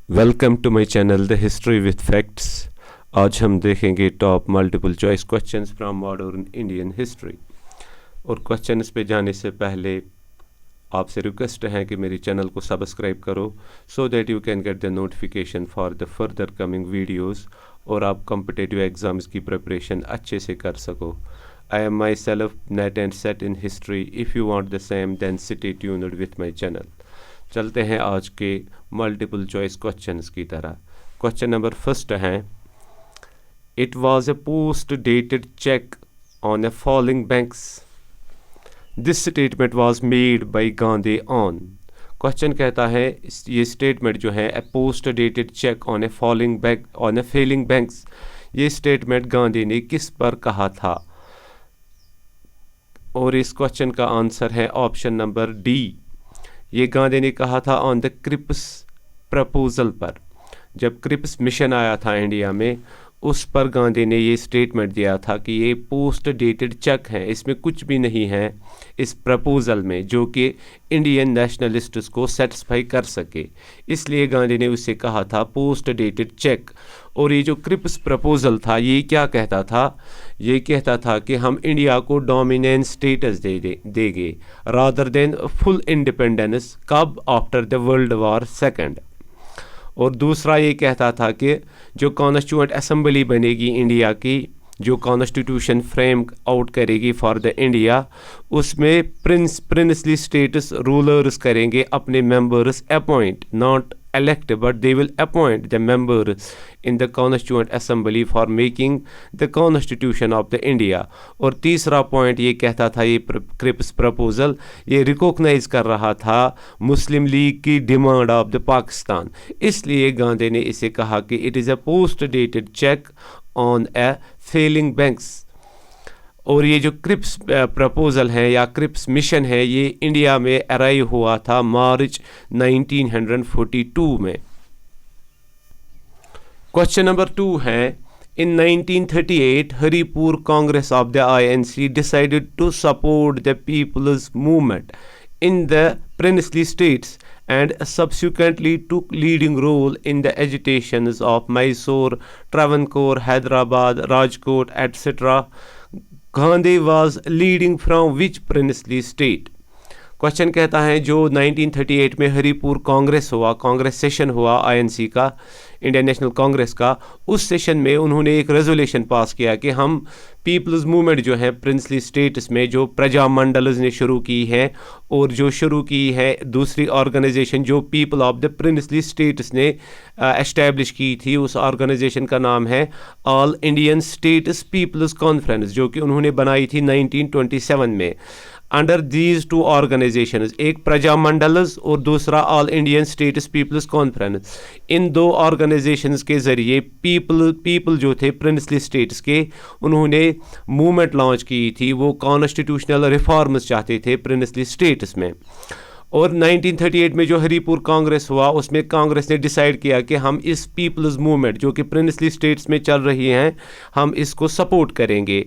Welcome to my channel the history with facts. आज हम देखेंगे top multiple choice questions from modern Indian history. और questions पे जाने से पहले आपसे रिक्वेस्ट है कि मेरे चैनल को सब्सक्राइब करो so that you can get the notification for the further coming videos और आप कॉम्पिटिटिव एग्ज़ाम्स की प्रिपरेशन अच्छे से कर सको। I am myself NET and SET in history. If you want the same then stay tuned with my channel. चलते हैं आज के मल्टीपल चॉइस क्वेश्चंस की तरह। क्वेश्चन नंबर फर्स्ट है, it was a post dated cheque on a falling banks. This statement was made by Gandhi on. Question कहता है ये स्टेटमेंट जो है, a post dated cheque on a falling bank on a failing banks, ये statement Gandhi ने किस पर कहा था? और इस क्वेश्चन का आंसर है ऑप्शन नंबर डी। ये गांधी ने कहा था ऑन द क्रिप्स प्रपोजल पर। जब क्रिप्स मिशन आया था इंडिया में, उस पर गांधी ने ये स्टेटमेंट दिया था कि ये पोस्ट डेटेड चेक हैं, इसमें कुछ भी नहीं है इस प्रपोजल में जो कि इंडियन नेशनलिस्ट्स को सेटिस्फाई कर सके। इसलिए गांधी ने उसे कहा था पोस्ट डेटेड चेक। और ये जो क्रिप्स प्रपोजल था ये क्या कहता था? ये कहता था कि हम इंडिया को डोमिनेंट स्टेटस देंगे रादर देन फुल इंडिपेंडेंस। कब? After the world war second. और दूसरा ये कहता था कि जो कॉन्स्टिट्यूएंट असेंबली बनेगी इंडिया की, जो कॉन्स्टिट्यूशन फ्रेम आउट करेगी फॉर द इंडिया, उसमें प्रिंसली स्टेटस रूलर्स करेंगे अपने members appoint, not elect but they will appoint the members in the constituent assembly for making the constitution of the India। और तीसरा point ये कहता था, ये क्रिप्स प्रपोजल ये रिकॉग्नाइज कर रहा था मुस्लिम लीग की डिमांड ऑफ द पाकिस्तान। इसलिए गांधी ने इसे कहा कि it is a post dated cheque on a failing banks. और ये जो क्रिप्स प्रपोजल है या क्रिप्स मिशन है, ये इंडिया में अराइव हुआ था मार्च 1942 में। क्वेश्चन नंबर 2 है, in 1938 Haripur Congress of the INC decided to support the people's movement in the princely states and subsequently took leading role in the agitations of Mysore, Travancore, Hyderabad, Rajkot, etc. Gandhi was leading from which princely state? Question कहता है जो 1938 में Haripur Congress session हुआ INC का, Indian national Congress का, उस session में उन्होंने एक रेजोल्यूशन पास किया कि हम पीपल्स मूवमेंट जो है प्रिंसली स्टेट्स में जो प्रजा मंडल्स ने शुरू की है और जो शुरू की है दूसरी ऑर्गेनाइजेशन जो people of the princely states ने एस्टैब्लिश की थी, उस ऑर्गेनाइजेशन का नाम है all Indian states peoples conference, जो कि उन्होंने बनाई थी 1927 में। अंडर दीज टू ऑर्गेनाइजेशंस, एक प्रजा मंडल्स और दूसरा all Indian states peoples conference, इन दो ऑर्गेनाइजेशंस के ज़रिए पीपल जो थे प्रिंसली स्टेट्स के, उन्होंने मूवमेंट लॉन्च की थी। वो कॉन्स्टिट्यूशनल रिफॉर्म्स चाहते थे प्रिंसली स्टेट्स में। और 1938 में जो हरिपुर कांग्रेस हुआ, उसमें कांग्रेस ने डिसाइड किया कि हम इस पीपल्स मूवमेंट जो कि प्रिंसली स्टेट्स में चल रही हैं, हम इसको सपोर्ट करेंगे।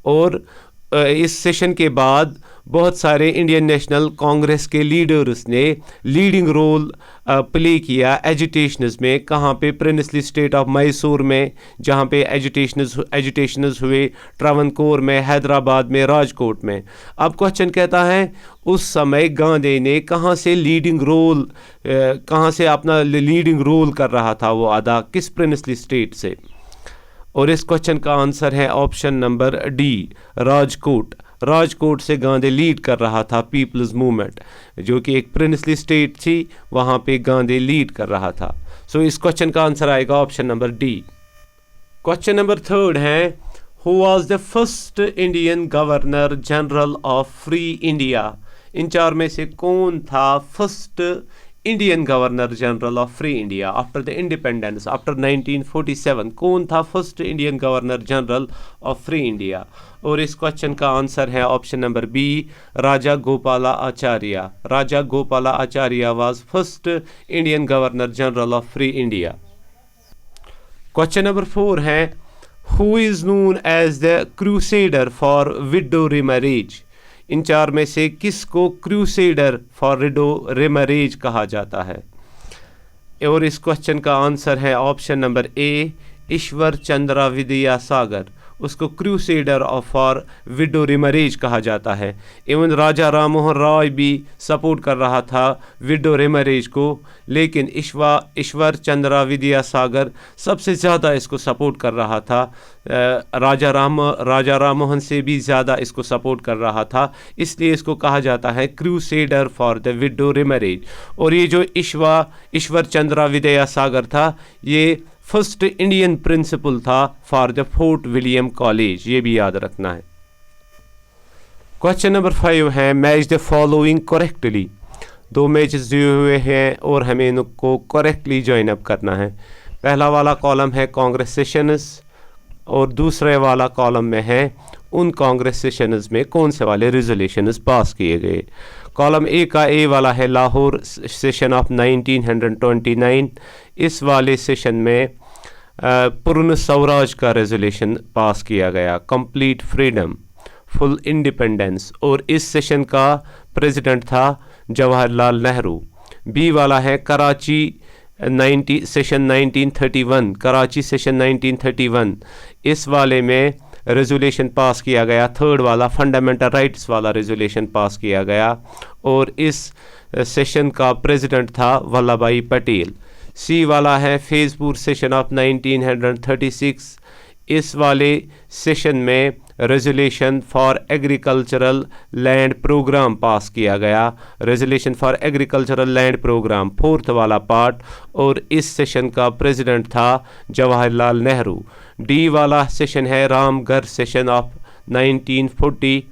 और इस सेशन के बाद बहुत सारे इंडियन नेशनल कांग्रेस के लीडर्स ने लीडिंग रोल प्ले किया एजिटेशंस में। कहाँ पे? प्रिंसली स्टेट ऑफ मैसूर में, जहाँ पे एजिटेशंस हुए, ट्रावनकोर में, हैदराबाद में, राजकोट में। अब क्वेश्चन कहता है उस समय गांधी ने कहाँ से अपना लीडिंग रोल कर रहा था वो अदा, किस प्रिंसली स्टेट से? और इस क्वेश्चन का आंसर है ऑप्शन नंबर डी, राजकोट से गांधी लीड कर रहा था पीपल्स मूवमेंट, जो कि एक प्रिंसली स्टेट थी, वहाँ पे गांधी लीड कर रहा था। सो इस क्वेश्चन का आंसर आएगा option number D. Question number 3 है, who was the first Indian governor general of free India? इन चार में से कौन था first Indian governor general of free India after the independence, after 1947? कौन था first Indian governor general of free India? और इस क्वेश्चन का आंसर है option number B, Raja Gopala Acharya was first Indian governor general of free India. Question number 4 है, who is known as the crusader for widow remarriage? इन चार में से किसको क्रूसेडर फॉर विडो रिमैरेज कहा जाता है? और इस क्वेश्चन का आंसर है option number A, Ishwar Chandra Vidyasagar. उसको क्रूसेडर फॉर विडो रिमरेज कहा जाता है। इवन राजा राममोहन रॉय भी सपोर्ट कर रहा था विडो रिमरेज को, लेकिन ईश्वर चंद्र विद्यासागर सबसे ज़्यादा इसको सपोर्ट कर रहा था। राजा राममोहन से भी ज़्यादा इसको सपोर्ट कर रहा था, इसलिए इसको कहा जाता है क्रूसेडर फॉर द विडो रिमरेज। और ये जो ईश्वर चंद्र विद्यासागर था, ये फर्स्ट इंडियन प्रिंसिपल था for the fort William college, ये भी याद रखना है। क्वेश्चन नंबर 5 है match the following correctly. 2 matches दिए हुए हैं और हमें इनको करेक्टली ज्वाइन अप करना है। पहला वाला कॉलम है कांग्रेस सेशंस और दूसरे वाला कॉलम में है उन कांग्रेस सेशंस में कौन से वाले रेजोल्यूशंस पास किए गए। कॉलम ए का ए वाला है लाहौर सेशन ऑफ 1929। इस वाले सेशन में पूर्ण स्वराज का रेजोल्यूशन पास किया गया, कंप्लीट फ्रीडम, फुल इंडिपेंडेंस, और इस सेशन का प्रेसिडेंट था जवाहरलाल नेहरू। बी वाला है कराची सेशन 1931, कराची सेशन 1931। इस वाले में रेजोल्यूशन पास किया गया, थर्ड वाला फंडामेंटल राइट्स वाला रेजोल्यूशन पास किया गया, और इस सेशन का प्रेसिडेंट था वल्लभ भाई पटेल। सी वाला है फेजपुर सेशन ऑफ 1936। इस वाले सेशन में resolution for agricultural land programme पास किया गया, resolution for agricultural land programme, fourth वाला पार्ट, और इस सेशन का प्रेसिडेंट था जवाहरलाल नेहरू। डी वाला सेशन है रामगढ़ सेशन ऑफ 1940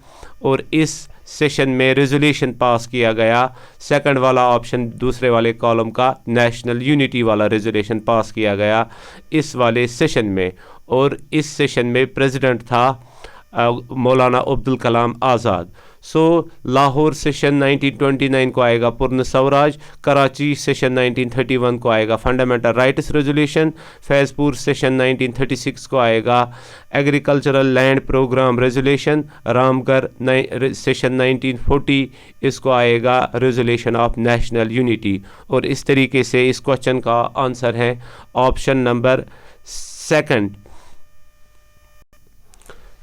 और इस सेशन में रेजोल्यूशन पास किया गया, सेकंड वाला ऑप्शन दूसरे वाले कॉलम का नेशनल यूनिटी वाला रेजोल्यूशन पास किया गया इस वाले सेशन में, और इस सेशन में प्रेसिडेंट था मौलाना अब्दुल कलाम आज़ाद। सो लाहौर सेशन 1929 को आएगा पूर्ण स्वराज, कराची सेशन 1931 को आएगा fundamental rights resolution, Faizpur session 1936 को आएगा agricultural land programme resolution, Ramgarh session 1940 इसको आएगा रेजोल्यूशन ऑफ नेशनल यूनिटी। और इस तरीके से इस क्वेश्चन का आंसर है option number second.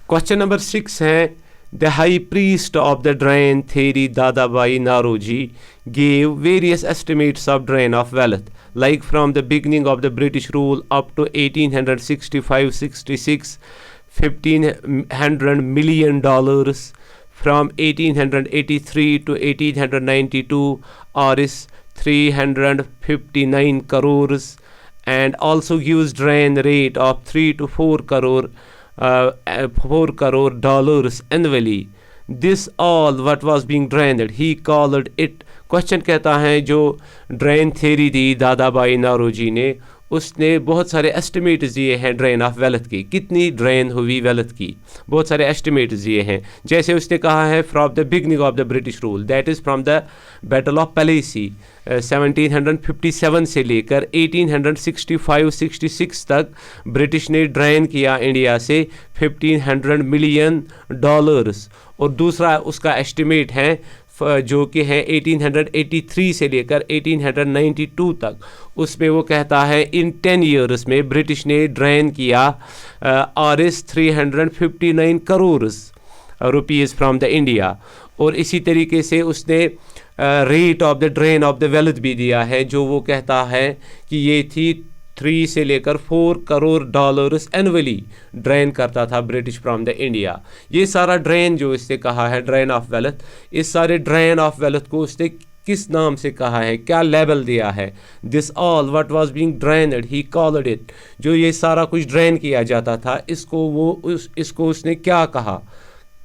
Question number 6 है The high priest of the drain theory, Dadabhai Naoroji, gave various estimates of drain of wealth, like from the beginning of the British rule up to 1865-66, $1,500 million, from 1883 to 1892, Rs 359 crores, and also gives drain rate of 3 to 4 crore $4 crore annually. This all what was being drained, he called it. Question कहता है जो drain theory दी दादा भाई नारोजी ने, उसने बहुत सारे estimates दिए हैं ड्रेन ऑफ वेल्थ की, कितनी ड्रेन हुई वेल्थ की, बहुत सारे एस्टिमेट्स दिए हैं। जैसे उसने कहा है from the beginning of the British rule, that is from the battle of Plassey 1757 से लेकर 1865-66 तक ब्रिटिश ने ड्रेन किया इंडिया से $1,500 मिलियन। और दूसरा उसका एस्टिमेट है जो कि है 1883 से लेकर 1892 तक, उसमें वो कहता है इन 10 ईयर्स में ब्रिटिश ने ड्रेन किया Rs 359 crore rupees from the India. और इसी तरीके से उसने rate of the drain of the wealth भी दिया है, जो वो कहता है कि ये थी 3 से लेकर $4 करोड़ एनुअली ड्रेन करता था ब्रिटिश फ्रॉम द इंडिया। ये सारा ड्रेन जो इसने कहा है ड्रेन ऑफ वेल्थ, इस सारे ड्रेन ऑफ वेल्थ को उसने किस नाम से कहा है, क्या लेवल दिया है, this all what was being drained he called it. जो ये सारा कुछ ड्रेन किया जाता था इसको उसने क्या कहा,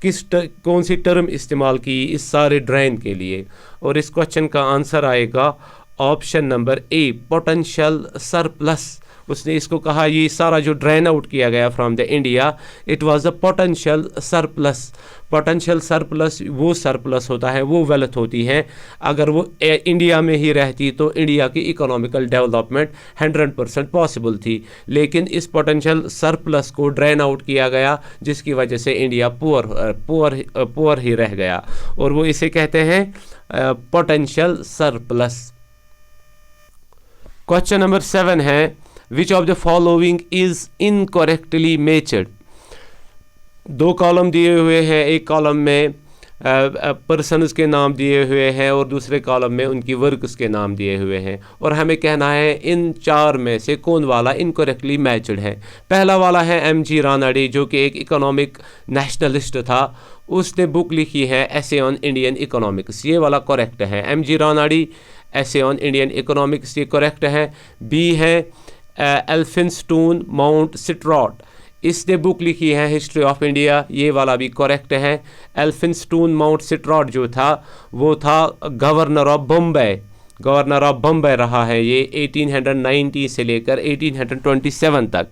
कौन सी टर्म इस्तेमाल की इस सारे ड्रेन के लिए। और इस क्वेश्चन का आंसर आएगा option number A, potential surplus. उसने इसको कहा ये सारा जो ड्रेन आउट किया गया from the India, it was a potential surplus. Potential surplus वो सरप्लस होता है, वो वेल्थ होती है, अगर वो इंडिया में ही रहती तो इंडिया की इकोनॉमिकल डेवलपमेंट 100% पॉसिबल थी। लेकिन इस पोटेंशियल सरप्लस को ड्रेन आउट किया गया, जिसकी वजह से इंडिया पुअर ही रह गया, और वो इसे कहते हैं पोटेंशियल सरप्लस। क्वेश्चन नंबर 7 है which of the following is incorrectly matched. दो कॉलम दिए हुए हैं, एक कॉलम में पर्सनस के नाम दिए हुए हैं और दूसरे कॉलम में उनकी वर्क्स के नाम दिए हुए हैं, और हमें कहना है इन चार में से कौन वाला इनकरेक्टली मैच्ड है। पहला वाला है एम.जी. रानाडे, जो कि एक इकोनॉमिक नेशनलिस्ट था। उसने बुक लिखी है एसे ऑन इंडियन इकोनॉमिक्स, ये वाला करेक्ट है। MG. Ranade essay on Indian economics, ये करेक्ट है। बी है एल्फिंस्टोन माउंट सिट्रॉट, इसने बुक लिखी है हिस्ट्री ऑफ इंडिया, ये वाला भी करेक्ट है। एल्फिंस्टोन माउंट सिट्रॉट जो था वो था गवर्नर ऑफ बम्बई रहा है ये 1890 से लेकर 1827 तक।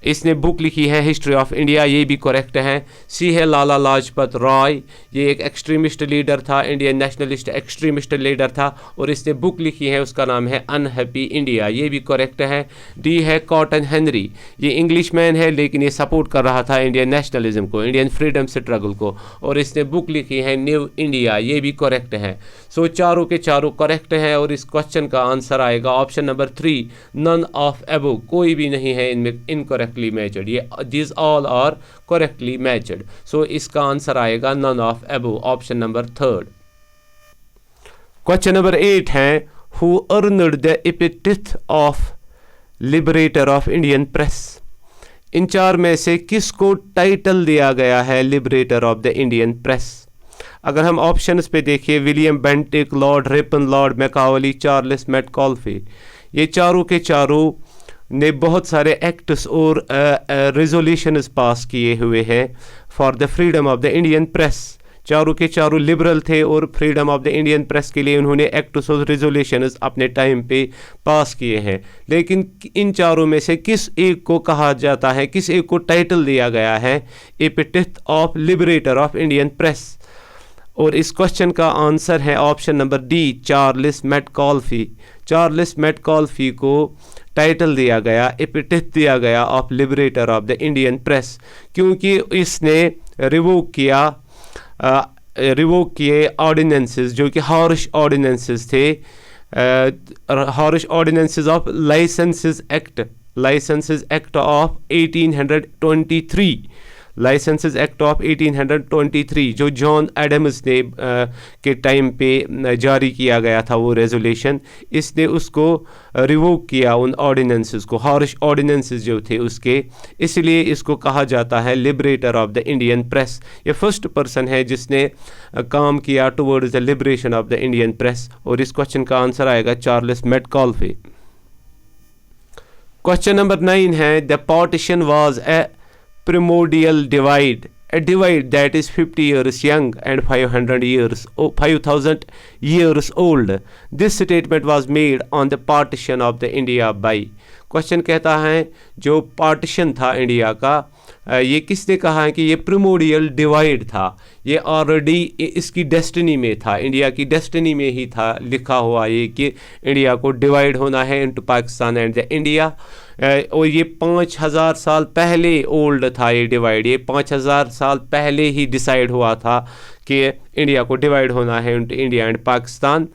इसने बुक लिखी है हिस्ट्री ऑफ इंडिया, ये भी करेक्ट है। सी है लाला लाजपत राय, ये एक एक्सट्रीमिस्ट लीडर था, इंडियन नेशनलिस्ट एक्सट्रीमिस्ट लीडर था, और इसने बुक लिखी है उसका नाम है अनहैप्पी इंडिया, ये भी करेक्ट है। डी है कॉटन हेनरी, ये इंग्लिश मैन है लेकिन ये सपोर्ट कर रहा था इंडियन नेशनलिज्म को, इंडियन फ्रीडम स्ट्रगल को, और इसने बुक लिखी है न्यू इंडिया, ये भी करेक्ट है। सो चारों के चारों करेक्ट हैं और इस क्वेश्चन का आंसर आएगा ऑप्शन नंबर 3, नन ऑफ एबो, कोई भी नहीं है इनमें इनकरेक्टली मैच्ड, ये this all are correctly matched. So इसका आंसर आएगा none of above, option number 3। Question number 8 है who earned the epithet of liberator of Indian press. इन चार में से किसको टाइटल दिया गया है liberator of the Indian press. अगर हम ऑप्शंस पे देखिए, William Bentinck, Lord Ripon, Lord Macaulay, Charles Metcalfe, ये चारों के चारों ने बहुत सारे एक्ट्स और रेजोल्यूशंस पास किए हुए हैं for the freedom of the Indian press. चारों के चारों लिबरल थे और freedom of the Indian press के लिए उन्होंने एक्ट्स और रेजोल्यूशंस अपने टाइम पे पास किए हैं। लेकिन इन चारों में से किस एक को कहा जाता है, किस एक को टाइटल दिया गया है epithet of liberator of Indian press, और इस क्वेश्चन का आंसर है option number D, Charles Metcalfe. Charles Metcalfe को टाइटल दिया गया, एपिथिट दिया गया of liberator of the Indian press, क्योंकि इसने रिवोक किए ऑर्डिनेंसेस जो कि हॉर्श ऑर्डिनेंसेस थे, harsh ordinances of licences act of 1823, licences act of 1823 जो जॉन एडम्स ने के टाइम पे जारी किया गया था वो रेजोल्यूशन, इसने उसको रिवोक किया उन ऑर्डिनेंसेस को, हॉर्श ऑर्डिनेंसेस जो थे उसके, इसलिए इसको कहा जाता है liberator of the Indian press. ये फर्स्ट पर्सन है जिसने काम किया towards the liberation of the Indian press, और इस क्वेश्चन का आंसर आएगा चार्ल्स मैकॉल्फे। क्वेश्चन नंबर 9 है the partition was a primordial divide, a divide that is 50 years young and 5,000 years old. This statement was made on the partition of the India by. Question कहता है जो partition था India का, ये किसने कहा है कि ये प्रिमोडियल डिवाइड था, ये ऑलरेडी इसकी डेस्टिनी में था, इंडिया की डेस्टिनी में ही था लिखा हुआ ये कि इंडिया को डिवाइड होना है into Pakistan and the India, और ये 5,000 साल पहले ओल्ड था ये डिवाइड, ये 5,000 साल पहले ही डिसाइड हुआ था कि इंडिया को डिवाइड होना है इनटू इंडिया एंड पाकिस्तान।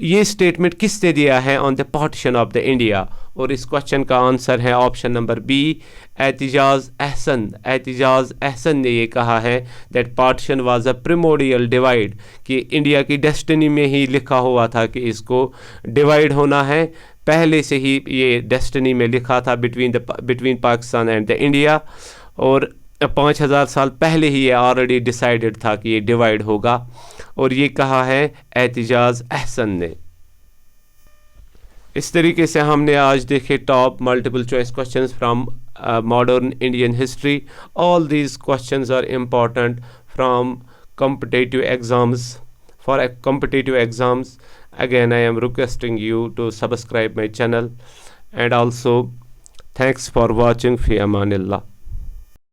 ये स्टेटमेंट किसने दिया है on the partition of the India, और इस क्वेश्चन का आंसर है option number B, Aitzaz Ahsan. Aitzaz Ahsan ने ये कहा है that partition was a primordial divide, कि इंडिया की डेस्टिनी में ही लिखा हुआ था कि इसको डिवाइड होना है, पहले से ही ये डेस्टिनी में लिखा था between Pakistan and the India, और 5,000 साल पहले ही ये ऑलरेडी डिसाइडेड था कि ये डिवाइड होगा, और ये कहा है एतिजाज अहसन ने। इस तरीके से हमने आज देखे top multiple choice questions from modern Indian history. All these questions are important from competitive exams. For competitive exams, again I am requesting you to subscribe my channel, and also thanks for watching. Fi amanillah.